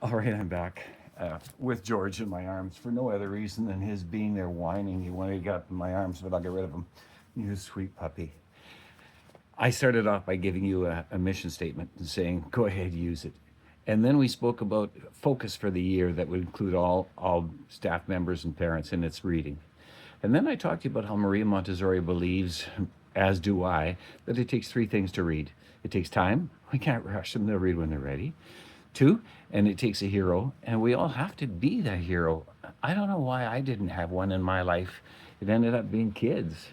All right, I'm back with George in my arms for no other reason than his being there whining. He wanted to get up in my arms, but I'll get rid of him. You sweet puppy. I started off by giving you a mission statement and saying, go ahead, use it. And then we spoke about focus for the year that would include all staff members and parents, and it's reading. And then I talked to you about how Maria Montessori believes, as do I, that it takes three things to read. It takes time. We can't rush them. They'll read when they're ready. Two, and it takes a hero, and we all have to be that hero. I don't know why I didn't have one in my life. It ended up being kids.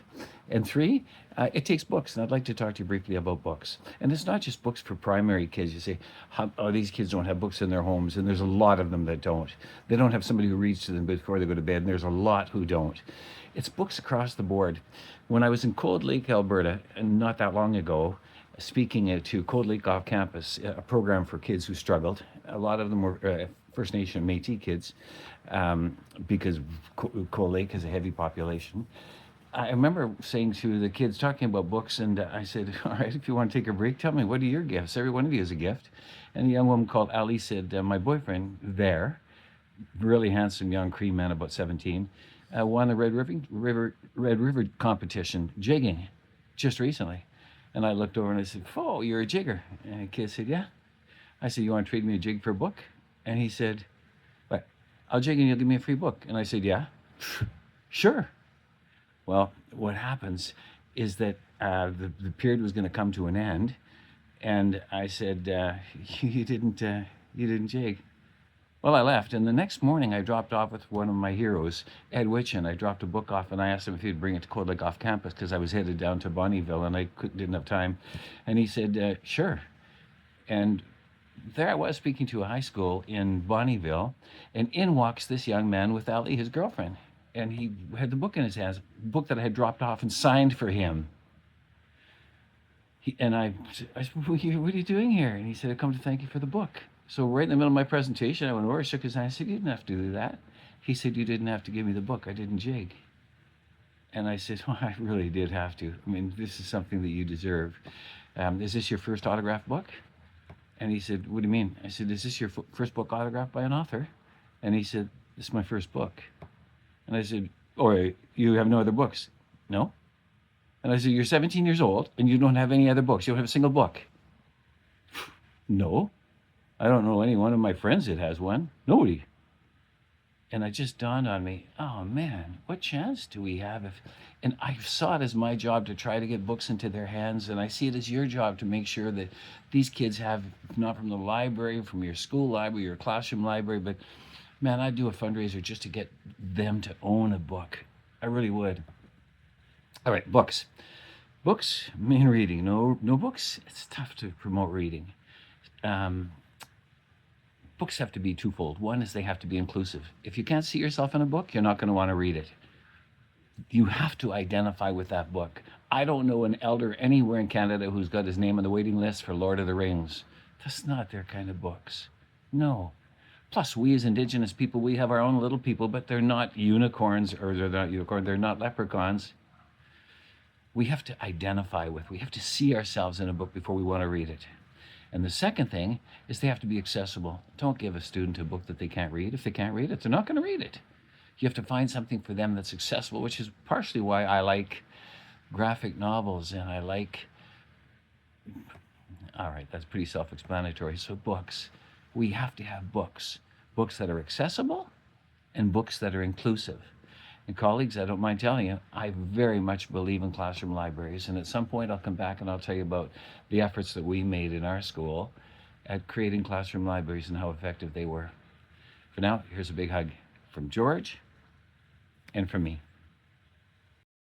And three, it takes books, and I'd like to talk to you briefly about books. And it's not just books for primary kids. You say, oh, these kids don't have books in their homes, and there's a lot of them that don't. They don't have somebody who reads to them before they go to bed, and there's a lot who don't. It's books across the board. When I was in Cold Lake, Alberta, and not that long ago, speaking to Cold Lake off campus, a program for kids who struggled. A lot of them were First Nation Métis kids, because Cold Lake has a heavy population. I remember saying to the kids, talking about books, and I said, all right, if you want to take a break, tell me, what are your gifts? Every one of you is a gift. And a young woman called Ali said, my boyfriend there, really handsome young Cree man, about 17, won a Red River competition, jigging, just recently. And I looked over and I said, oh, you're a jigger. And the kid said, yeah. I said, you want to trade me a jig for a book? And he said, what? I'll jig and you'll give me a free book. And I said, yeah, sure. Well, what happens is that the period was going to come to an end. And I said, you didn't jig. Well, I left, and the next morning I dropped off with one of my heroes, Ed Witchen. I dropped a book off, and I asked him if he'd bring it to Cold Lake off campus because I was headed down to Bonnyville, and I didn't have time. And he said, sure. And there I was speaking to a high school in Bonnyville, and in walks this young man with Ali, his girlfriend. And he had the book in his hands, a book that I had dropped off and signed for him. I said, what are you doing here? And he said, I come to thank you for the book. So right in the middle of my presentation, I went over, shook his hand. I said, you didn't have to do that. He said, you didn't have to give me the book. I didn't jig. And I said, well, I really did have to. I mean, this is something that you deserve. Is this your first autographed book? And he said, what do you mean? I said, is this your first book autographed by an author? And he said, this is my first book. And I said, or you have no other books? No. And I said, you're 17 years old and you don't have any other books. You don't have a single book. No. I don't know any one of my friends that has one. Nobody. And it just dawned on me, oh man, what chance do we have if, and I saw it as my job to try to get books into their hands, and I see it as your job to make sure that these kids have, not from the library, from your school library, your classroom library, but man, I'd do a fundraiser just to get them to own a book. I really would. All right, books. Books mean reading. No books, it's tough to promote reading. Books have to be twofold. One is they have to be inclusive. If you can't see yourself in a book, you're not going to want to read it. You have to identify with that book. I don't know an elder anywhere in Canada who's got his name on the waiting list for Lord of the Rings. That's not their kind of books. No. Plus, we as Indigenous people, we have our own little people, but they're not unicorns, or they're not leprechauns. We have to identify with, we have to see ourselves in a book before we want to read it. And the second thing is they have to be accessible. Don't give a student a book that they can't read. If they can't read it, they're not going to read it. You have to find something for them that's accessible, which is partially why I like graphic novels and I like, all right, that's pretty self-explanatory. So books, we have to have books that are accessible and books that are inclusive. And colleagues, I don't mind telling you, I very much believe in classroom libraries. And at some point I'll come back and I'll tell you about the efforts that we made in our school at creating classroom libraries and how effective they were. For now, here's a big hug from George and from me.